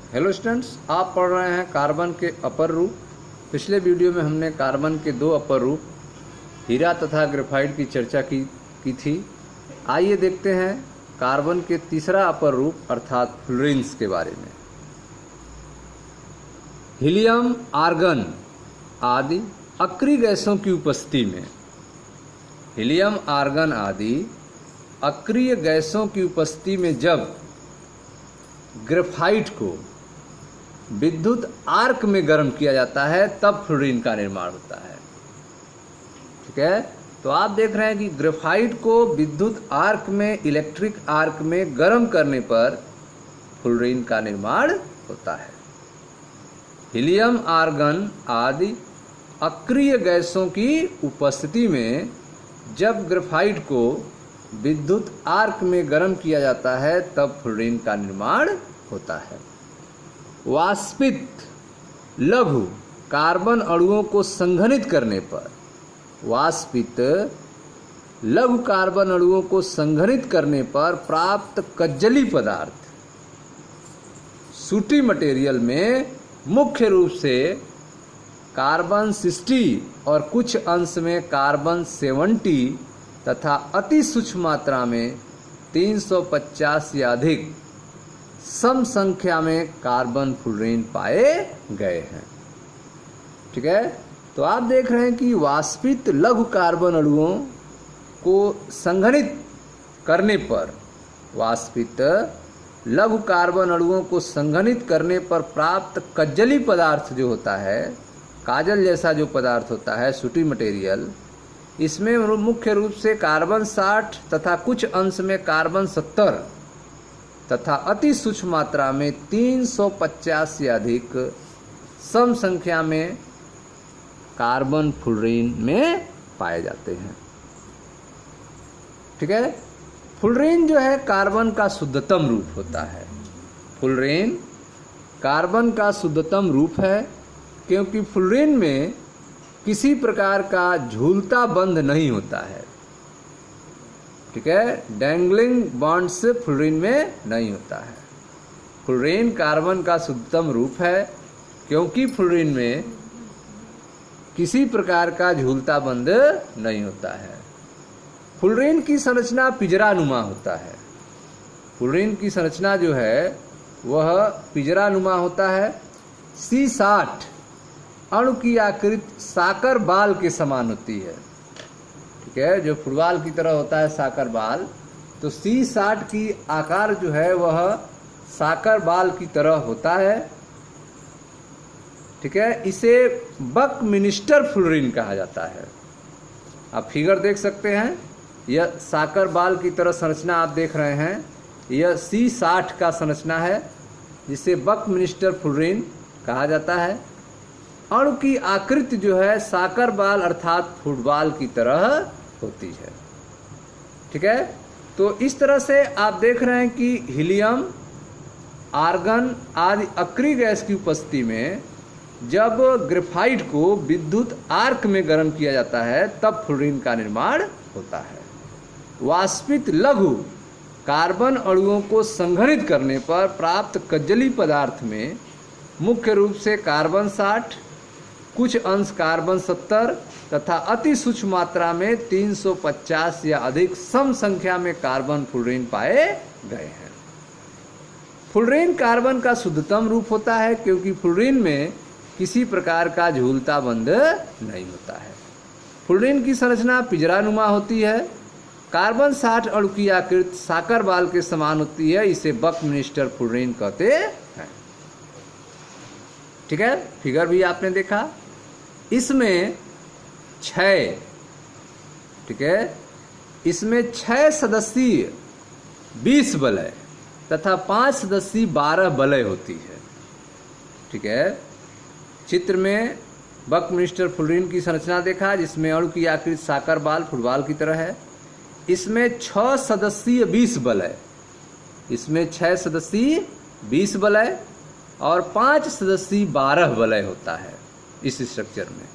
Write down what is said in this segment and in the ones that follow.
Hello students, आप पढ़ रहे हैं कार्बन के अपर रूप। पिछले वीडियो में हमने कार्बन के दो अपर रूप हीरा तथा ग्रेफाइट की चर्चा की थी। आइए देखते हैं कार्बन के तीसरा अपर रूप अर्थात फ्लोरीन्स के बारे में। हीलियम, आर्गन आदि अक्रिय गैसों की उपस्थिति में हीलियम, आर्गन आदि अक्रिय गैसों की उपस्थिति में जब ग्रेफाइट को विद्युत आर्क में गर्म किया जाता है तब फ्लोरीन का निर्माण होता है। ठीक है, तो आप देख रहे हैं कि ग्रेफाइट को विद्युत आर्क में, इलेक्ट्रिक आर्क में गर्म करने पर फ्लोरीन का निर्माण होता है। हीलियम, आर्गन आदि अक्रिय गैसों की उपस्थिति में जब ग्रेफाइट को विद्युत आर्क में गर्म किया जाता है तब फ्लोरीन का निर्माण होता है। वाष्पित लघु कार्बन अणुओं को संघनित करने पर प्राप्त कज्जली पदार्थ सूटी मटेरियल में मुख्य रूप से कार्बन 60 और कुछ अंश में कार्बन 70 तथा अति सूक्ष्म मात्रा में 350 या अधिक सम संख्या में कार्बन फ्लोरीन पाए गए हैं। ठीक है, तो आप देख रहे हैं कि वाष्पित लघु कार्बन अणुओं को संघनित करने पर प्राप्त कज्जली पदार्थ जो होता है, काजल जैसा जो पदार्थ होता है, सूटी मटेरियल, इसमें मुख्य रूप से कार्बन 60 तथा कुछ अंश में कार्बन 70 तथा अति सूक्ष्म मात्रा में 350 से अधिक सम संख्या में कार्बन फ्लोरीन में पाए जाते हैं। ठीक है, फ्लोरीन जो है कार्बन का शुद्धतम रूप होता है। फ्लोरीन कार्बन का शुद्धतम रूप है क्योंकि फ्लोरीन में किसी प्रकार का झूलता बंध नहीं होता है। ठीक है, डैंगलिंग बॉन्ड्स फ्लोरीन में नहीं होता है। फ्लोरीन कार्बन का शुद्धतम रूप है क्योंकि फ्लोरीन में किसी प्रकार का झूलता बंध नहीं होता है। फ्लोरीन की संरचना पिंजरानुमा होता है। फ्लोरीन की संरचना जो है वह पिंजरानुमा होता है। C60 अणु की आकृति साकर बाल के समान होती है। ठीक है, जो फुटबॉल की तरह होता है साकर बाल, तो C60 की आकार जो है वह साकर बाल की तरह होता है। ठीक है, इसे बकमिंस्टर फ्लोरीन कहा जाता है। आप फिगर देख सकते हैं, यह साकर बाल की तरह संरचना आप देख रहे हैं, यह C60 का संरचना है जिसे बकमिंस्टर फ्लोरीन कहा जाता है। अणु की आकृति जो है साकर बाल अर्थात फुटबॉल की तरह होती है। ठीक है, तो इस तरह से आप देख रहे हैं कि हीलियम, आर्गन आदि अक्रिय गैस की उपस्थिति में जब ग्रेफाइट को विद्युत आर्क में गर्म किया जाता है तब फ्लोरीन का निर्माण होता है। वाष्पित लघु कार्बन अणुओं को संघनित करने पर प्राप्त कज्जली पदार्थ में मुख्य रूप से कार्बन 60, कुछ अंश कार्बन 70 तथा अति सूक्ष्म मात्रा में 350 या अधिक सम संख्या में कार्बन फ्लोरीन पाए गए हैं। फ्लोरीन कार्बन का शुद्धतम रूप होता है क्योंकि फ्लोरीन में किसी प्रकार का झूलता बंध नहीं होता है। फ्लोरीन की संरचना पिंजरानुमा होती है। कार्बन 60 अणु की आकृति साकर बाल के समान होती है, इसे बकमिंस्टर फ्लोरीन कहते हैं। ठीक है, फिगर भी आपने देखा, इसमें 6 ठीक है, इसमें 6 सदस्यीय 20 वलय तथा 5 सदस्यीय 12 वलय होती है। ठीक है, चित्र में बकमिंस्टर फ्लोरीन की संरचना देखा जिसमें अणु की आकृति साकर बाल फुटबॉल की तरह है। इसमें 6 सदस्यीय 20 वलय, इसमें 6 सदस्यीय 20 वलय और 5 सदस्यीय 12 वलय होता है। इस स्ट्रक्चर में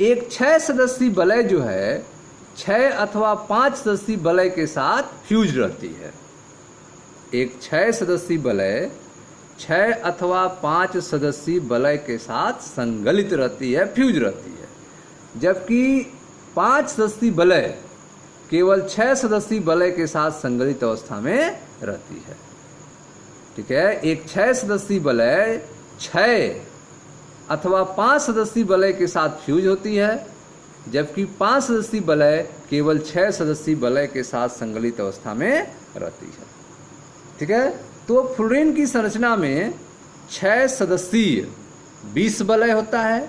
एक 6 सदस्यीय वलय जो है 6 अथवा 5 सदस्यीय वलय के साथ फ्यूज रहती है। एक 6 सदस्यीय वलय 6 अथवा 5 सदस्यीय वलय के साथ संगलित रहती है, फ्यूज रहती है, जबकि 5 सदस्यीय वलय केवल 6 सदस्यीय वलय के साथ संगलित अवस्था में रहती है। ठीक है, एक 6 सदस्यीय वलय 6 अथवा 5 सदस्यीय वलय के साथ फ्यूज होती है, जबकि 5 सदस्यीय वलय केवल 6 सदस्यीय वलय के साथ संगलित अवस्था में रहती है। ठीक है, तो फ्लोरीन की संरचना में 6 सदस्यीय 20 वलय होता है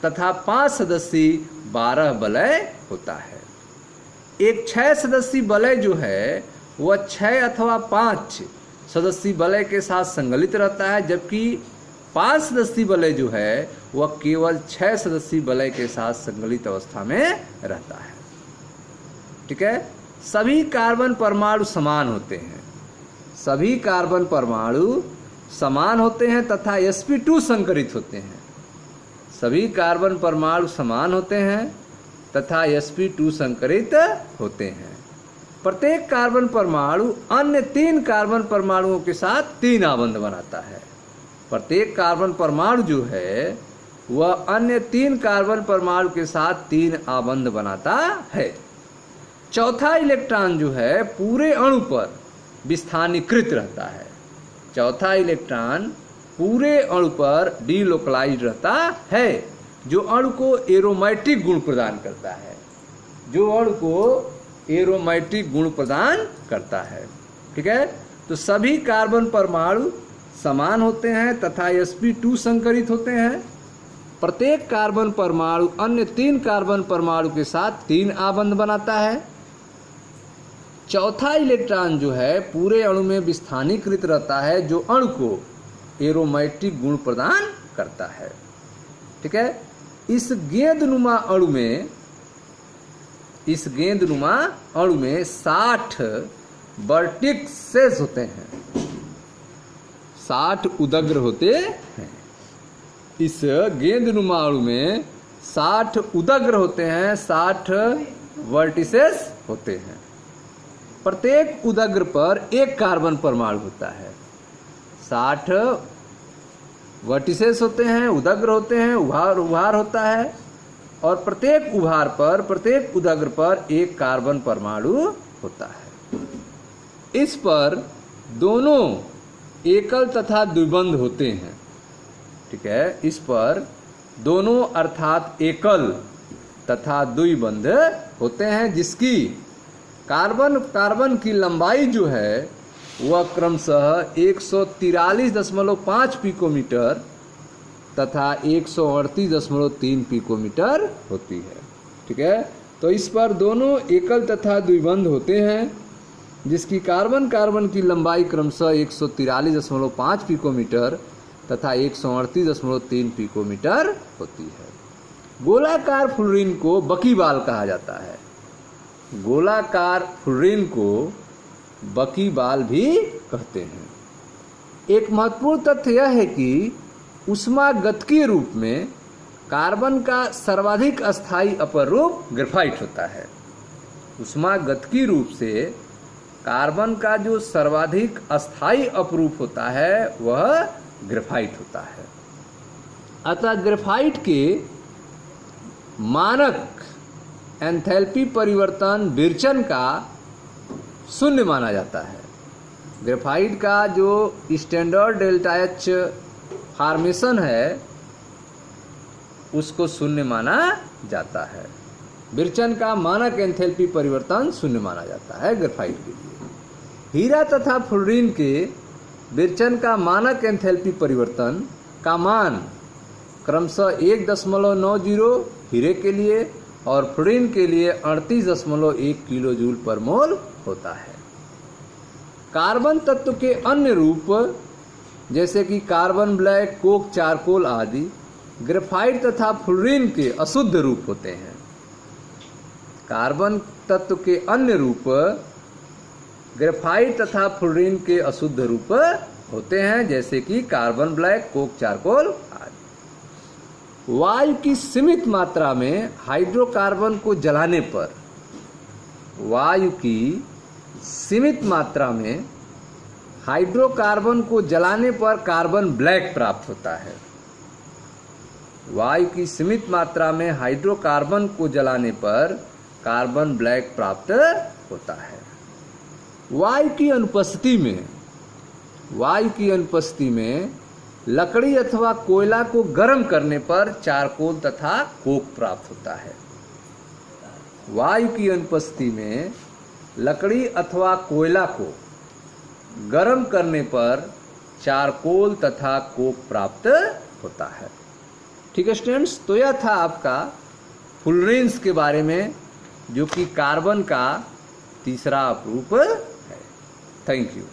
तथा 5 सदस्यीय 12 वलय होता है। एक 6 सदस्यीय वलय जो है वह 6 अथवा 5 सदस्यीय वलय के साथ संगलित रहता है, जबकि 5 सदस्यीय वलय जो है वह केवल 6 सदस्यीय वलय के साथ संगलित अवस्था में रहता है। ठीक है, सभी कार्बन परमाणु समान होते हैं, सभी कार्बन परमाणु समान होते हैं तथा sp2 संकरित होते हैं। सभी कार्बन परमाणु समान होते हैं तथा sp2 संकरित होते हैं। प्रत्येक कार्बन परमाणु अन्य 3 कार्बन परमाणुओं के साथ 3 आबंध बनाता है। प्रत्येक कार्बन परमाणु जो है वह अन्य 3 कार्बन परमाणु के साथ 3 आबंध बनाता है। चौथा इलेक्ट्रॉन जो है पूरे अणु पर विस्थानीकृत रहता है। चौथा इलेक्ट्रॉन पूरे अणु पर डीलोकलाइज रहता है, जो अणु को एरोमेटिक गुण प्रदान करता है, जो अणु को एरोमेटिक गुण प्रदान करता है। ठीक है, तो सभी कार्बन परमाणु समान होते हैं तथा sp2 संकरित होते हैं। प्रत्येक कार्बन परमाणु अन्य 3 कार्बन परमाणु के साथ 3 आबंध बनाता है। चौथा इलेक्ट्रॉन जो है पूरे अणु में विस्थानीकृत रहता है, जो अणु को एरोमेटिक गुण प्रदान करता है। ठीक है, इस गेंदनुमा अणु में 60 वर्टिसेस होते हैं, 60 उदग्र होते हैं। इस गेंदनुमा अणु में 60 उदग्र होते हैं, 60 वर्टिसेस होते हैं। प्रत्येक उदग्र पर एक कार्बन परमाणु होता है। 60 वर्टिसेस होते हैं, उदग्र होते हैं, उभार होता है, और प्रत्येक उभार पर, प्रत्येक उदग्र पर एक कार्बन परमाणु होता है। इस पर दोनों एकल तथा द्विबंध होते हैं। ठीक है, इस पर दोनों अर्थात एकल तथा द्विबंध होते हैं, जिसकी कार्बन की लंबाई जो है वह क्रमशः 143.5 पिकोमीटर तथा 138.3 पिकोमीटर होती है। ठीक है, तो इस पर दोनों एकल तथा द्विबंध होते हैं, जिसकी कार्बन की लंबाई क्रमशः 143.5 पिकोमीटर तथा 138.3 पिकोमीटर होती है। गोलाकार फ्लोरीन को बकीबाल कहा जाता है। गोलाकार फ्लोरीन को बकीबाल भी कहते हैं। एक महत्वपूर्ण तथ्य यह है कि ऊष्मागतिकीय रूप में कार्बन का सर्वाधिक अस्थायी अपर रूप ग्रेफाइट होता है। ऊष्मागतिकीय रूप से कार्बन का जो सर्वाधिक अस्थायी अपरूप होता है वह ग्रेफाइट होता है। अतः ग्रेफाइट के मानक एंथैल्पी परिवर्तन विरचन का 0 माना जाता है। ग्रेफाइट का जो स्टैंडर्ड डेल्टा H फॉर्मेशन है उसको 0 माना जाता है। विरचन का मानक एंथैल्पी परिवर्तन 0 माना जाता है ग्रेफाइट के लिए। हीरा तथा फ्लोरीन के विरचन का मानक एंथैल्पी परिवर्तन का मान क्रमशः 1.90 हीरे के लिए और फ्लोरीन के लिए 38.1 किलो जूल पर मोल होता है। कार्बन तत्व के अन्य रूप जैसे कि कार्बन ब्लैक, कोक, चारकोल आदि ग्रेफाइट तथा फ्लोरीन के अशुद्ध रूप होते हैं। कार्बन तत्व के अन्य रूप ग्रेफाइट तथा फ्लोरीन के अशुद्ध रूप होते हैं, जैसे कि कार्बन ब्लैक, कोक, चारकोल आदि। वायु की सीमित मात्रा में हाइड्रोकार्बन को जलाने पर, वायु की सीमित मात्रा में हाइड्रोकार्बन को जलाने पर कार्बन ब्लैक प्राप्त होता है। वायु की सीमित मात्रा में हाइड्रोकार्बन को जलाने पर कार्बन ब्लैक प्राप्त होता है। वायु की अनुपस्थिति में लकड़ी अथवा कोयला को गर्म करने पर चारकोल तथा कोक प्राप्त होता है। वायु की अनुपस्थिति में लकड़ी अथवा कोयला को गर्म करने पर चारकोल तथा कोक प्राप्त होता है। ठीक है स्टूडेंट्स, तो यह था आपका फुलरेंस के बारे में, जो कि कार्बन का तीसरा अपरूप है। Thank you.